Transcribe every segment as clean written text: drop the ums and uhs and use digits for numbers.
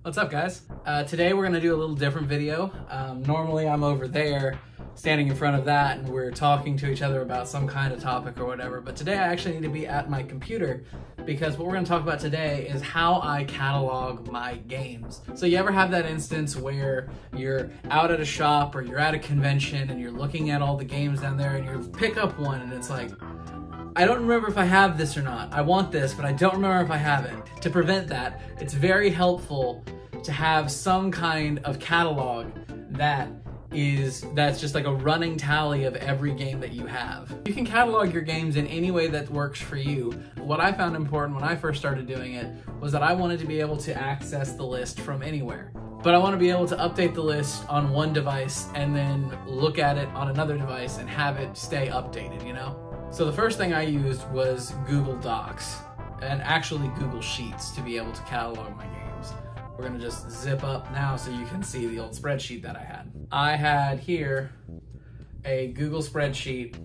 What's up, guys? Today we're gonna do a little different video. Normally I'm over there standing in front of that and we're talking to each other about some kind of topic or whatever, but today I actually need to be at my computer because what we're gonna talk about today is how I catalog my games. So you ever have that instance where you're out at a shop or you're at a convention and you're looking at all the games down there and you pick up one and it's like, I don't remember if I have this or not. I want this, but I don't remember if I have it. To prevent that, it's very helpful to have some kind of catalog that's just like a running tally of every game that you have. You can catalog your games in any way that works for you. What I found important when I first started doing it was that I wanted to be able to access the list from anywhere. But I want to be able to update the list on one device and then look at it on another device and have it stay updated, you know? So the first thing I used was Google Docs and actually Google Sheets to be able to catalog my games. We're gonna just zip up now so you can see the old spreadsheet that I had. I had here a Google spreadsheet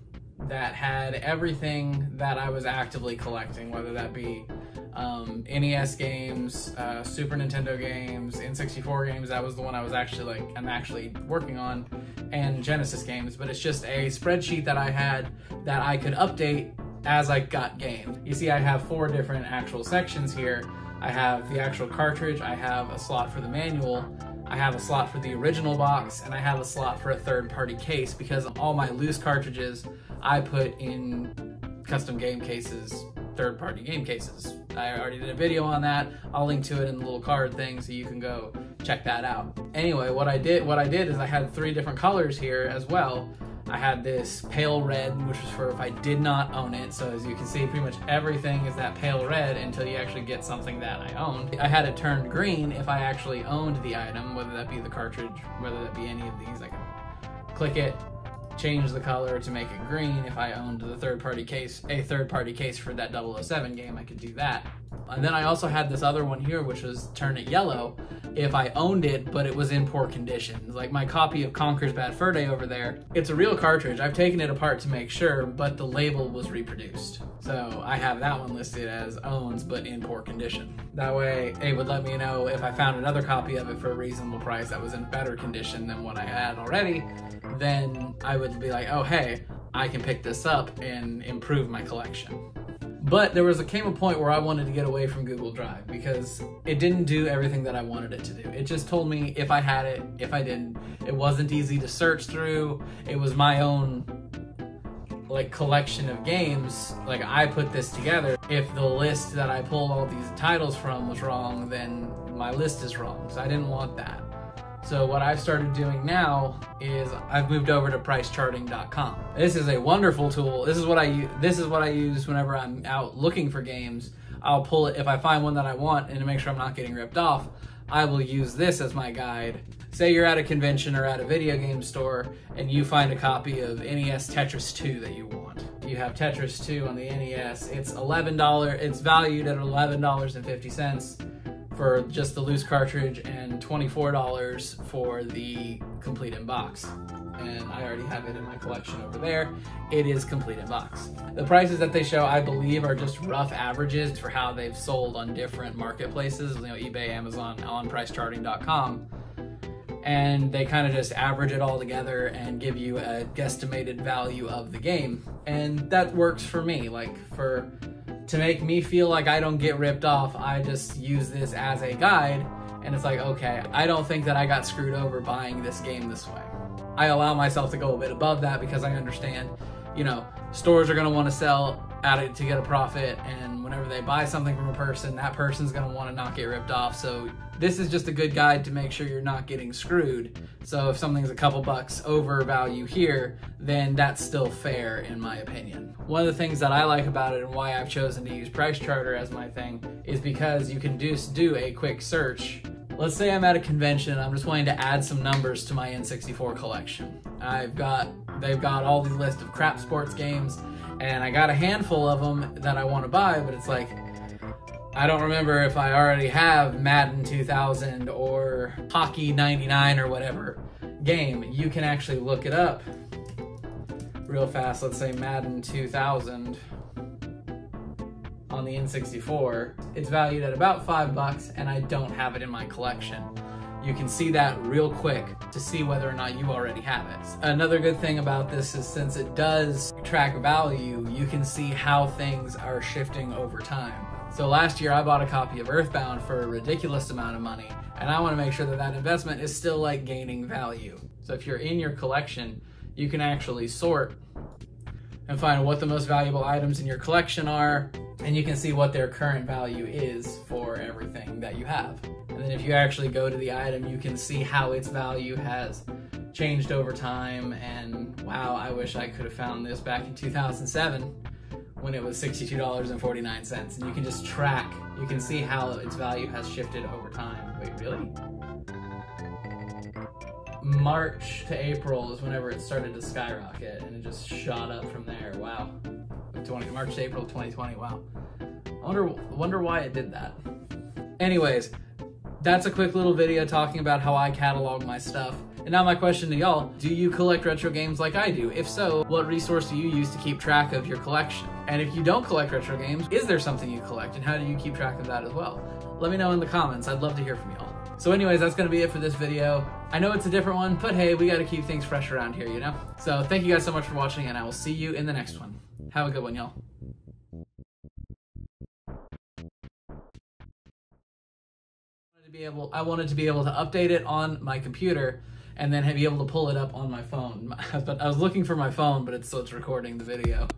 that had everything that I was actively collecting, whether that be NES games, Super Nintendo games, N64 games. That was the one I'm actually working on, and Genesis games. But it's just a spreadsheet that I had that I could update as I got games. You see, I have 4 different actual sections here. I have the actual cartridge, I have a slot for the manual, I have a slot for the original box, and I have a slot for a third-party case because all my loose cartridges I put in custom game cases, third-party game cases. I already did a video on that. I'll link to it in the little card thing so you can go check that out. Anyway, what I did is I had 3 different colors here as well. I had this pale red, which was for if I did not own it. So as you can see, pretty much everything is that pale red until you actually get something that I owned. I had it turned green if I actually owned the item, whether that be the cartridge, whether that be any of these. I can click it, change the color to make it green. If I owned the third-party case, a third-party case for that 007 game, I could do that. And then I also had this other one here, which was turn it yellow if I owned it, but it was in poor condition. Like my copy of Conker's Bad Fur Day over there, it's a real cartridge. I've taken it apart to make sure, but the label was reproduced. So I have that one listed as owns, but in poor condition. That way, it would let me know if I found another copy of it for a reasonable price that was in better condition than what I had already, then I would be like, oh hey, I can pick this up and improve my collection. But there came a point where I wanted to get away from Google Drive because it didn't do everything that I wanted it to do. It just told me if I had it, if I didn't. It wasn't easy to search through. It was my own like collection of games. Like I put this together. If the list that I pulled all these titles from was wrong, then my list is wrong. So I didn't want that. So what I've started doing now is I've moved over to pricecharting.com. This is a wonderful tool. This is what I use whenever I'm out looking for games. I'll pull it if I find one that I want, and to make sure I'm not getting ripped off, I will use this as my guide. Say you're at a convention or at a video game store and you find a copy of NES Tetris 2 that you want. You have Tetris 2 on the NES. It's $11. It's valued at $11.50. for just the loose cartridge and $24 for the complete in box. And I already have it in my collection over there. It is complete in box. The prices that they show, I believe, are just rough averages for how they've sold on different marketplaces, you know, eBay, Amazon, on pricecharting.com. And they kind of just average it all together and give you a guesstimated value of the game. And that works for me. To make me feel like I don't get ripped off, I just use this as a guide, and it's like, okay, I don't think that I got screwed over buying this game this way. I allow myself to go a bit above that because I understand, you know, stores are gonna wanna sell at it to get a profit, and whenever they buy something from a person, that person's gonna wanna not get ripped off. So this is just a good guide to make sure you're not getting screwed. So if something's a couple bucks over value here, then that's still fair in my opinion. One of the things that I like about it and why I've chosen to use Price Charter as my thing is because you can just do a quick search. Let's say I'm at a convention and I'm just wanting to add some numbers to my N64 collection. They've got all these lists of crap sports games, and I got a handful of them that I want to buy, but it's like, I don't remember if I already have Madden 2000 or Hockey 99 or whatever game. You can actually look it up real fast. Let's say Madden 2000. on the N64, it's valued at about $5 and I don't have it in my collection. You can see that real quick to see whether or not you already have it. Another good thing about this is since it does track value, you can see how things are shifting over time. So last year I bought a copy of Earthbound for a ridiculous amount of money, and I want to make sure that that investment is still like gaining value. So if you're in your collection, you can actually sort and find what the most valuable items in your collection are, and you can see what their current value is for everything that you have. And then if you actually go to the item, you can see how its value has changed over time. And wow, I wish I could have found this back in 2007 when it was $62.49. And you can just track, you can see how its value has shifted over time. Wait, really? March to April is whenever it started to skyrocket, and it just shot up from there. Wow. March to April 2020, wow. I wonder why it did that. Anyways, that's a quick little video talking about how I catalog my stuff. And now my question to y'all, do you collect retro games like I do? If so, what resource do you use to keep track of your collection? And if you don't collect retro games, is there something you collect, and how do you keep track of that as well? Let me know in the comments. I'd love to hear from y'all. So anyways, that's gonna be it for this video. I know it's a different one, but hey, we gotta keep things fresh around here, you know? So thank you guys so much for watching, and I will see you in the next one. Have a good one, y'all. I wanted to be able to update it on my computer and then be able to pull it up on my phone. But I was looking for my phone, but it's recording the video.